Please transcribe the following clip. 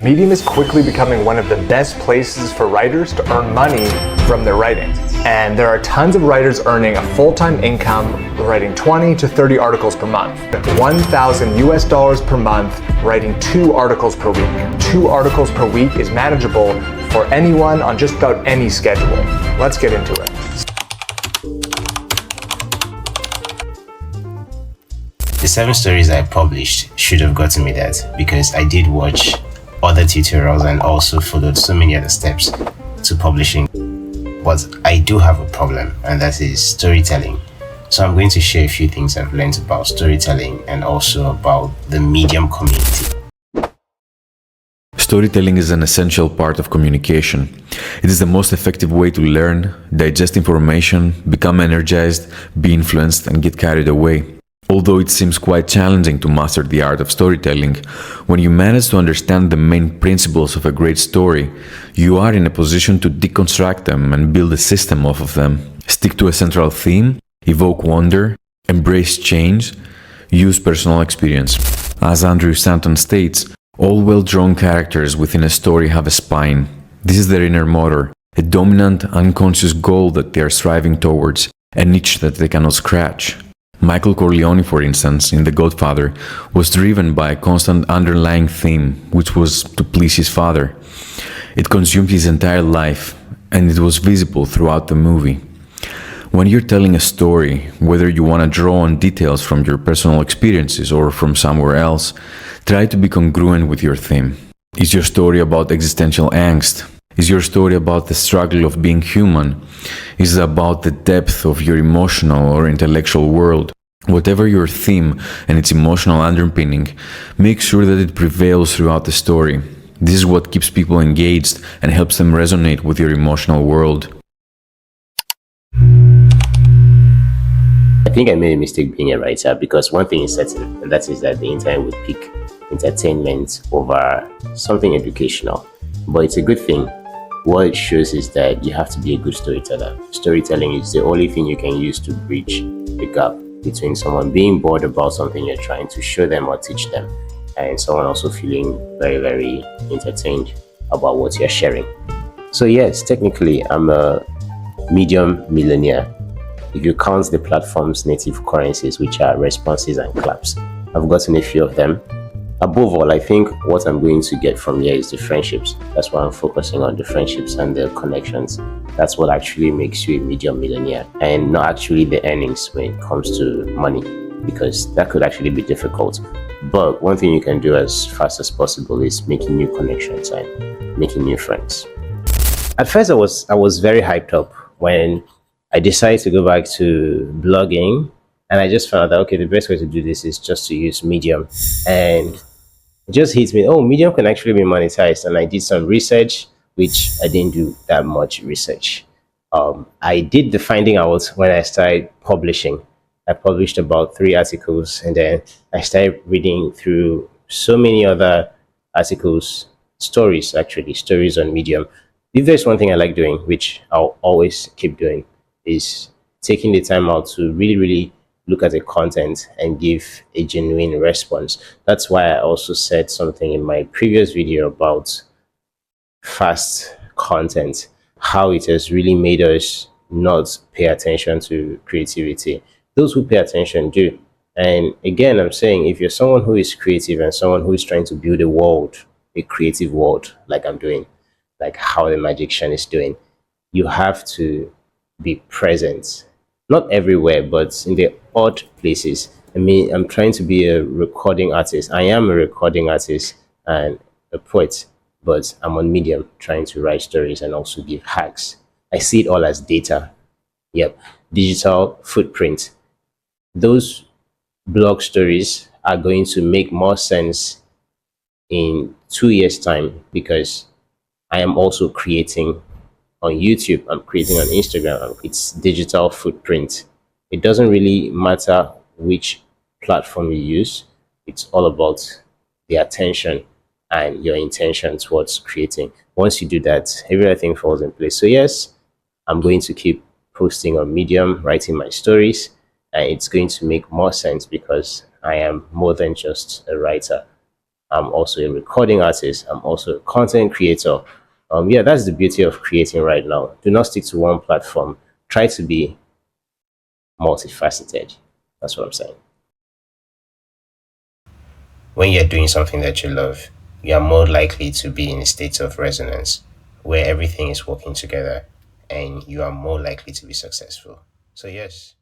Medium is quickly becoming one of the best places for writers to earn money from their writing. And there are tons of writers earning a full-time income writing 20 to 30 articles per month. $1,000 per month writing 2 articles per week. 2 articles per week is manageable for anyone on just about any schedule. Let's get into it. The 7 stories I published should have gotten me that, because I did watch other tutorials and also followed so many other steps to publishing. But I do have a problem, and that is storytelling. So I'm going to share a few things I've learned about storytelling and also about the Medium community. Storytelling is an essential part of communication. It is the most effective way to learn, digest information, become energized, be influenced, and get carried away. Although it seems quite challenging to master the art of storytelling, when you manage to understand the main principles of a great story, you are in a position to deconstruct them and build a system off of them. Stick to a central theme, evoke wonder, embrace change, use personal experience. As Andrew Stanton states, all well-drawn characters within a story have a spine. This is their inner motor, a dominant, unconscious goal that they are striving towards, a niche that they cannot scratch. Michael Corleone, for instance, in The Godfather, was driven by a constant underlying theme, which was to please his father. It consumed his entire life, and it was visible throughout the movie. When you're telling a story, whether you want to draw on details from your personal experiences or from somewhere else, try to be congruent with your theme. Is your story about existential angst? Is your story about the struggle of being human? Is it about the depth of your emotional or intellectual world? Whatever your theme and its emotional underpinning, make sure that it prevails throughout the story. This is what keeps people engaged and helps them resonate with your emotional world. I think I made a mistake being a writer, because one thing is certain, and that is that the internet would pick entertainment over something educational. But it's a good thing. What it shows is that you have to be a good storyteller. Storytelling is the only thing you can use to bridge the gap between someone being bored about something you're trying to show them or teach them, and someone also feeling very, very entertained about what you're sharing. So yes, technically, I'm a Medium millionaire. If you count the platform's native currencies, which are responses and claps, I've gotten a few of them. Above all, I think what I'm going to get from here is the friendships. That's why I'm focusing on the friendships and the connections. That's what actually makes you a Medium millionaire, and not actually the earnings when it comes to money, because that could actually be difficult. But one thing you can do as fast as possible is making new connections and making new friends. At first, I was very hyped up when I decided to go back to blogging, and I just found out that, okay, the best way to do this is just to use Medium. And it just hit me, oh, Medium can actually be monetized. And I did some research, which I didn't do that much research. I did the finding out when I started publishing. I published about 3 articles, and then I started reading through so many other articles, stories on Medium. If there's one thing I like doing, which I'll always keep doing, is taking the time out to really, really look at the content and give a genuine response. That's why I also said something in my previous video about fast content, how it has really made us not pay attention to creativity. Those who pay attention do. And again, I'm saying, if you're someone who is creative and someone who is trying to build a world, a creative world, like I'm doing, like how the magician is doing, you have to be present. Not everywhere, but in the odd places. I mean, I'm trying to be a recording artist. I am a recording artist and a poet, but I'm on Medium trying to write stories and also give hacks. I see it all as data. Yep, digital footprint. Those blog stories are going to make more sense in 2 years' time, because I am also creating on YouTube, I'm creating on Instagram. It's digital footprint. It doesn't really matter which platform you use. It's all about the attention and your intention towards creating. Once you do that, everything falls in place. So yes, I'm going to keep posting on Medium, writing my stories, and it's going to make more sense because I am more than just a writer. I'm also a recording artist. I'm also a content creator. Yeah, that's the beauty of creating right now. Do not stick to one platform. Try to be multifaceted. That's what I'm saying. When you're doing something that you love, you are more likely to be in a state of resonance where everything is working together and you are more likely to be successful. So, yes.